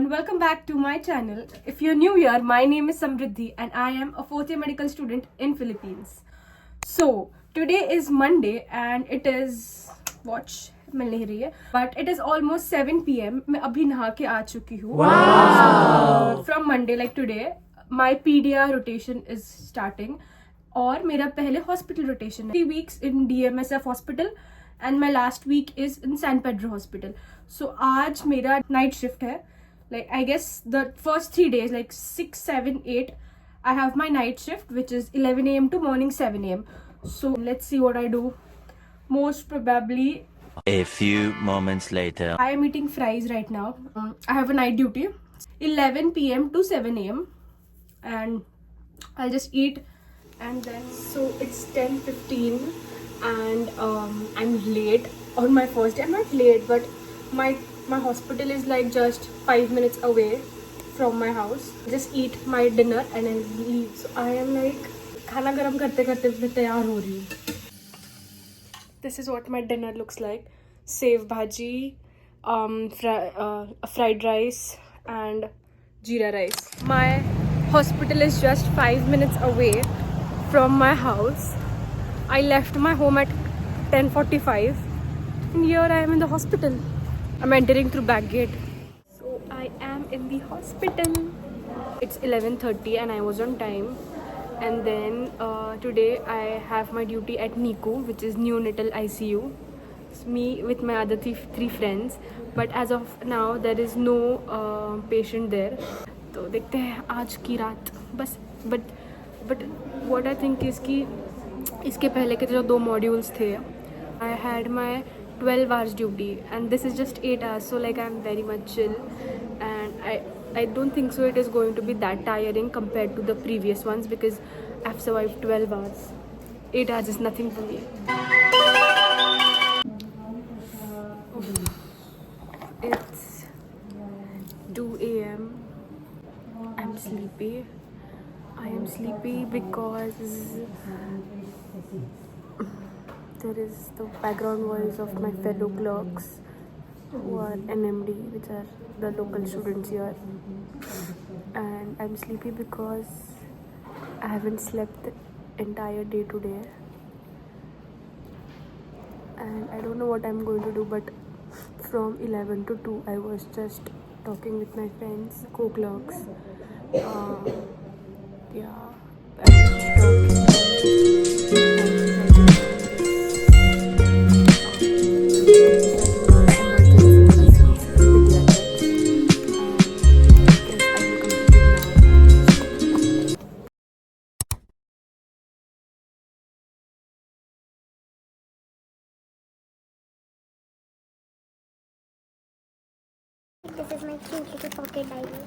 and welcome back to my channel. If you're new here, my name is Samriddhi and I am a 4th year medical student in Philippines. So today is Monday and it is मिल नहीं रही है but it is almost 7 p.m. मैं अभी नहा के आ चुकी हूँ. Wow. From Monday like today my PDR rotation is starting और मेरा पहले hospital rotation है. 3 weeks in DMSF hospital and my last week is in San Pedro hospital. So आज मेरा night shift है. Like I guess the first 3 days like 6, 7, 8 I have my night shift which is 11 a.m. to morning 7 a.m. So let's see what I do. Most probably a few moments later. I am eating fries right now. I have a night duty 11 p.m. to 7 a.m. and I'll just eat and then so it's 10:15 and I'm late on my first day. I'm not late but my hospital is like just 5 minutes away from my house. Just eat my dinner and I'll leave. So I am like खाना गरम करते करते मैं तैयार हो रही हूँ. This is what my dinner looks like. Sev bhaji, fried rice and jeera rice. My hospital is just 5 minutes away from my house. I left my home at 10:45 and here I am in the hospital. I'm entering through back gate. So I am in the hospital. It's 11:30 and I was on time. And then today I have my duty at NICU, which is neonatal ICU. It's me with my other three friends. But as of now there is no patient there. तो देखते हैं आज की रात बस. But what I think is कि इसके पहले के जो 2 modules थे, I had my 12 hours duty and this is just 8 hours, so like I'm very much chill and I don't think so it is going to be that tiring compared to the previous ones because I've survived 12 hours. 8 hours is nothing for me. It's 2 a.m. I'm sleepy. I am sleepy because there is the background voice of my fellow clerks who are NMD, which are the local students here, and I'm sleepy because I haven't slept the entire day today and I don't know what I'm going to do, but from 11 to 2 I was just talking with my friends, co-clerks. Yeah, I was talking. This is my cute little pocket diary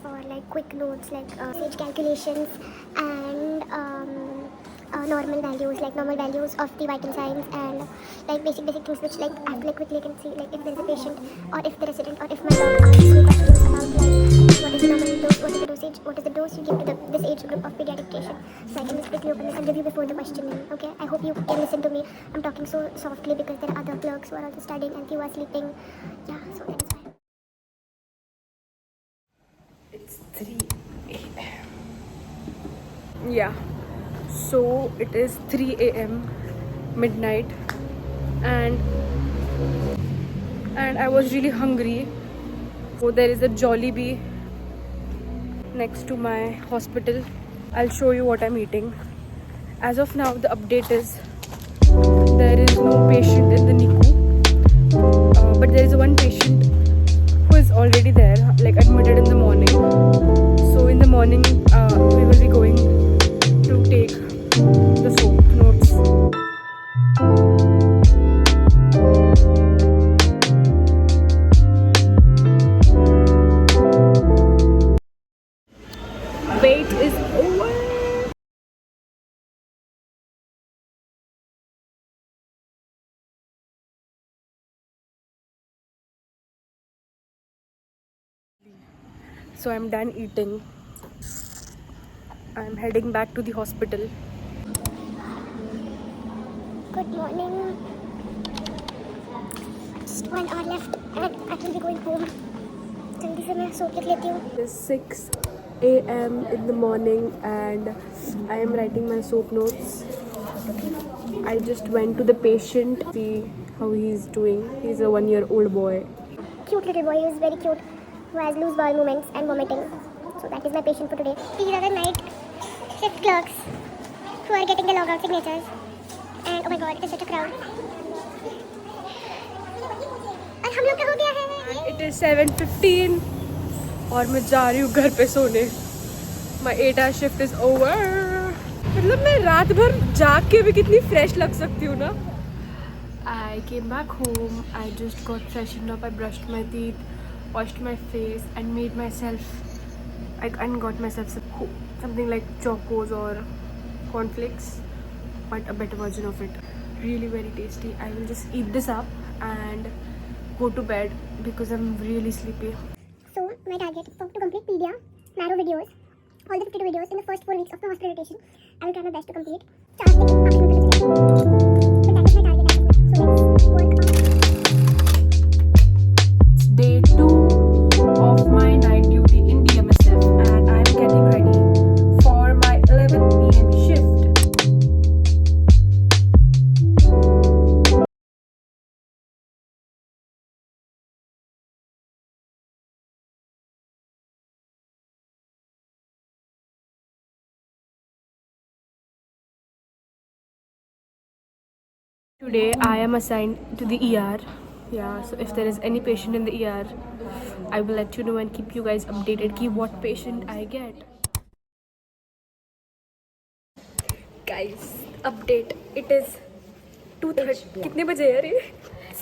for like quick notes like age calculations and normal values of the vital signs and like basic things which like I like quickly can see like if there is a patient or if the resident or if my dog asks me questions about like what is the normal dose, what is the dosage, what is the dose you give to this age group of pediatric patient. So I can just quickly open this and review before the questioning. Okay, I hope you can listen to me. I'm talking so softly because there are other clerks who are also studying and few are sleeping. Yeah, so that is why. It's 3 a.m. Yeah, so it is 3 a.m. midnight and I was really hungry. So there is a Jollibee next to my hospital. I'll show you what I'm eating. As of now the update is there is no patient in the NICU, but there is one patient who is already there, like admitted in the morning. So in the morning we will be going to take the soap notes. Wait is over. So I'm done eating. I'm heading back to the hospital. Good morning. Just 1 hour left and I will be going home. जल्दी से मैं soap लिख लेती हूँ. It's 6 a.m. in the morning and I am writing my soap notes. I just went to the patient to see how he's doing. He's a 1-year-old boy. Cute little boy, he is very cute, who has loose bowel movements and vomiting. So that is my patient for today. These are the night shift clerks who are getting the logout signatures. And oh my god, it is such a crowd. और हम लोग का हो गया है. It is 7:15 और मैं जा रही हूँ घर पे सोने. My 8-hour shift is over. मतलब मैं रात भर जाग के भी कितनी फ्रेश लग सकती हूँ ना. I came back home. I just got freshened up. I brushed my teeth, washed my face, and made myself. And got myself something like chocos or cornflakes, but a better version of it. Really very tasty. I will just eat this up and go to bed because I'm really sleepy. So my target is to complete pedia, narrow videos, all the 52 videos in the first 4 weeks of my hospital rotation. I will try my best to complete. But that is my target as of now. So let's work on. It's day 2 of my night duty in DMSF and I'm getting ready for my 11 p.m. shift. Today I am assigned to the ER. Yeah, so if there is any patient in the ER, I will let you know and keep you guys updated ki what patient I get. Guys, update. It is 2:30. कितने बजे यार ये?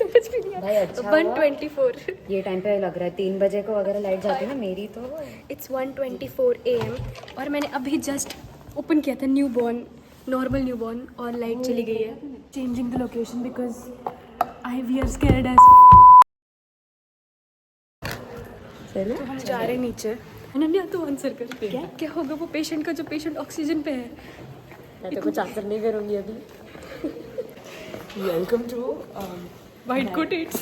समझ भी नहीं आ भाई रहा. अच्छा हुआ 1:24. ये टाइम पे लग रहा है 3 बजे को अगर लाइट जाती है ना मेरी तो It's 1:24 a.m. और मैंने अभी जस्ट ओपन किया था न्यूबॉर्न, नॉर्मल न्यूबॉर्न और लाइट चली गई है. Changing the location because we are scared as. तो हम जा रहे हैं नीचे. अनन्या तो आंसर कर. क्या होगा वो पेशेंट का जो पेशेंट ऑक्सीजन पे है. मैं तो कुछ आंसर नहीं करूंगी अभी. Welcome to white coats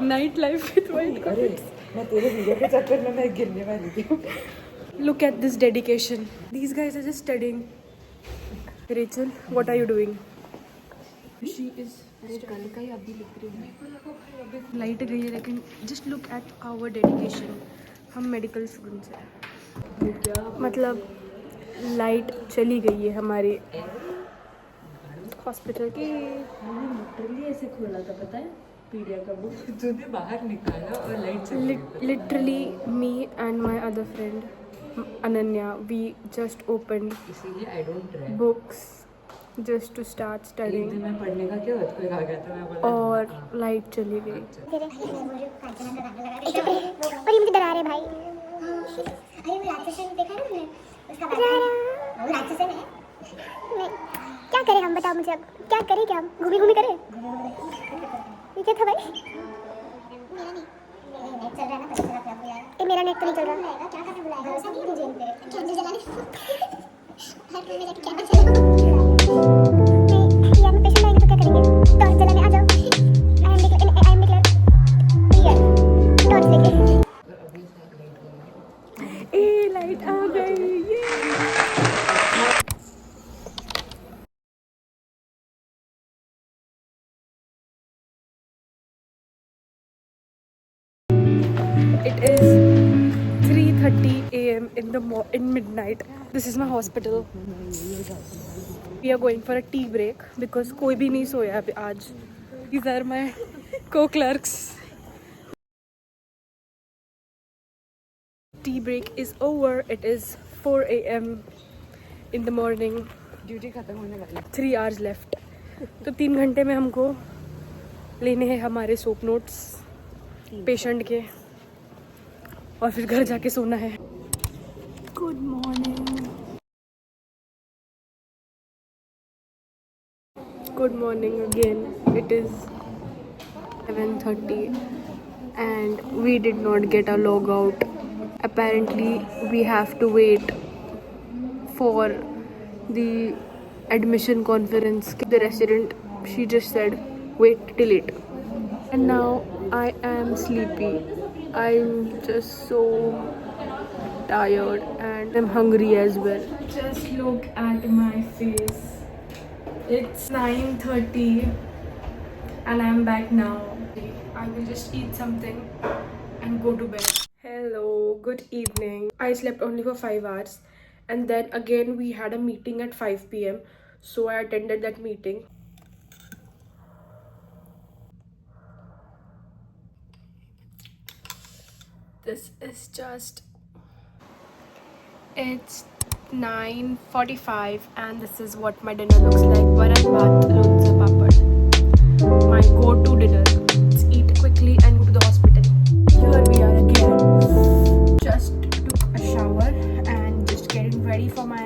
night life with white coats. मैं तेरे वीडियो के चक्कर में मैं गिरने वाली थी. Look at this dedication. These guys are just studying. Rachel, what are you doing? She is. कल का ही अभी लिख रही हूँ. लाइट गई है लेकिन just look at our dedication. हम मेडिकल स्टूडेंट्स हैं. मतलब लाइट चली गई है हमारे हॉस्पिटल की. लिटरली ऐसे खोला था पता है पीडिया का बुक तूने बाहर निकाला और लाइट चली. Literally me and my other friend Ananya, we just opened इसीलिए I don't drive. books just to start studying मैं पढ़ने का क्या कोई आ गया था मैं बोला और लाइट चली गई. और ये मुझे डरा रहे भाई. अरे वो राक्षसन देखा ना तुमने? उसका वो राक्षसन है. नहीं, क्या करें हम, बताओ मुझे अब क्या करें. क्या घूमी घूमी करें. ये क्या था भाई? मेरा नेट तो नहीं चल रहा. क्या करने बुलाया? भरोसा नहीं है मुझे पे. कैंडल जलाने. हर कोई जाके कैंडल जलाने. नहीं यार, मैं पेशेंट आएंगे तो क्या करेंगे? टॉर्च जलाने आ जाओ. आई एम डिक्लेयर टॉर्च लेके. ए लाइट आ गई. It is 3:30 a.m. in midnight. This is my hospital. We are going for a tea break because कोई भी नहीं सोया अभी आज. These are my co-clerks. Tea break is over. It is 4 a.m. in the morning. Duty खत्म होने वाली. 3 hours left. तो 3 घंटे में हमको लेने हैं हमारे सोप नोट्स पेशेंट के और फिर घर जाके सोना है. Good morning. Good morning again. It is 7:30 and we did not get a log out. Apparently we have to wait for the admission conference. The resident, she just said wait till 8. And now I am sleepy. I'm just so tired and I'm hungry as well. Just look at my face. It's 9:30 and I'm back now. I will just eat something and go to bed. Hello, good evening. I slept only for 5 hours and then again we had a meeting at 5 p.m. So I attended that meeting. This is just... It's 9:45 and this is what my dinner looks like. Varan bhat, loncha papad. My go-to dinner. Let's eat quickly and go to the hospital. Here we are again. Just took a shower and just getting ready for my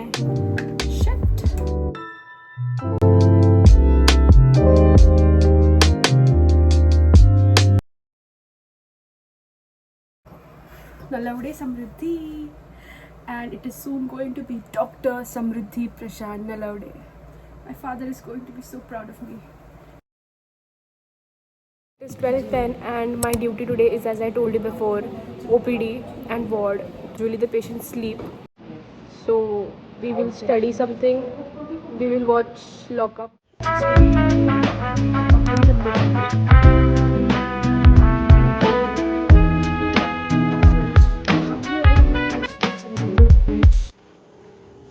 shift. Nalavade Samriddhi, and it is soon going to be Dr. Samriddhi Prashant Nalavade. My father is going to be so proud of me. It is 12:10 and my duty today is, as I told you before, OPD and ward. Usually the patients sleep. So we will study something. We will watch Lockup.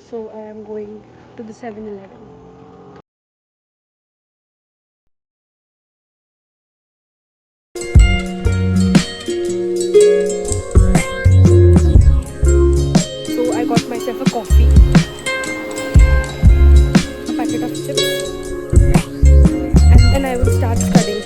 So I am going to the 7-Eleven. So I got myself a coffee, a packet of chips, and then I will start studying.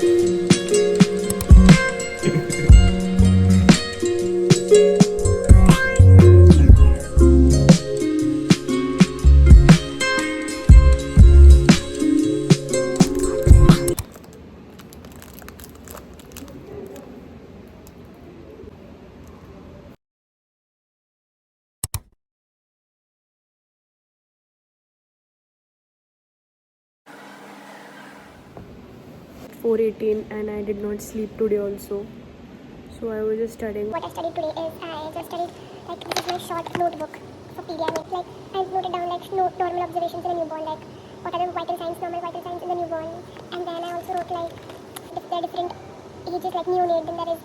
At 4:18 and I did not sleep today also. So I was just studying. What I studied today is I just studied, like, this is my short notebook for pediatrics. Like, I've noted down, like, normal observations in a newborn, like what are the vital signs, normal vital signs in the newborn. And then I also wrote, like, there are different ages, like neonate, then there is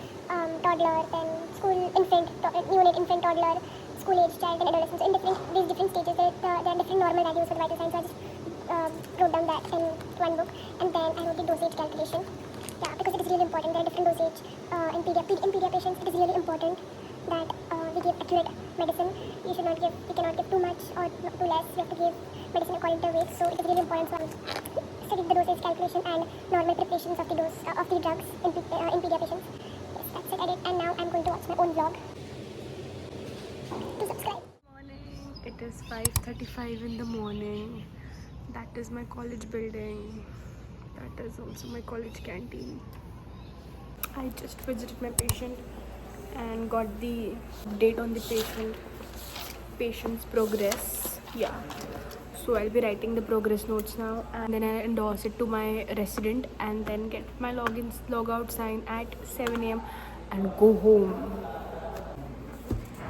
toddler, then school, infant, neonate, infant, toddler, school age child, and adolescent. So in these different stages, there are different normal values for the vital signs. So I just wrote down that in one book, and then I wrote the dosage calculation. Yeah, because it is really important. There are different dosage in pedia patients. It is really important that we give accurate medicine. You cannot give too much or too less. You have to give medicine according to weight. So it is really important. So I studied the dosage calculation and normal preparations of the dose of the drugs in pedia patients. Yes, that's it. I did, and now I'm going to watch my own vlog. To subscribe. Morning. It is 5:35 in the morning. That is my college building. That is also my college canteen. I just visited my patient and got the date on the patient's progress. Yeah. So I'll be writing the progress notes now and then I endorse it to my resident and then get my logout sign at 7 a.m. and go home.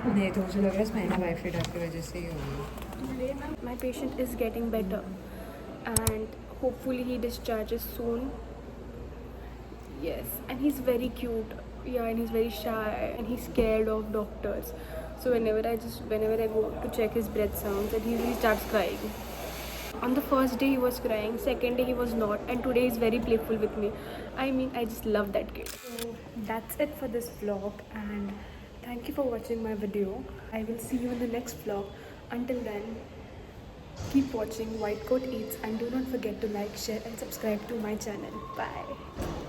नहीं तो मुझे लग रहा है स्माइना wifi डाल की वजह से ही होगी. My patient is getting better and hopefully he discharges soon. Yes, and he's very cute. Yeah, and he's very shy and he's scared of doctors. So whenever I go to check his breath sounds and he starts crying. On the first day he was crying, second day he was not, and today he's very playful with me. I mean, I just love that kid. So that's it for this vlog and thank you for watching my video. I will see you in the next vlog. Until then, keep watching White Coat Eats and do not forget to like, share and subscribe to my channel. Bye.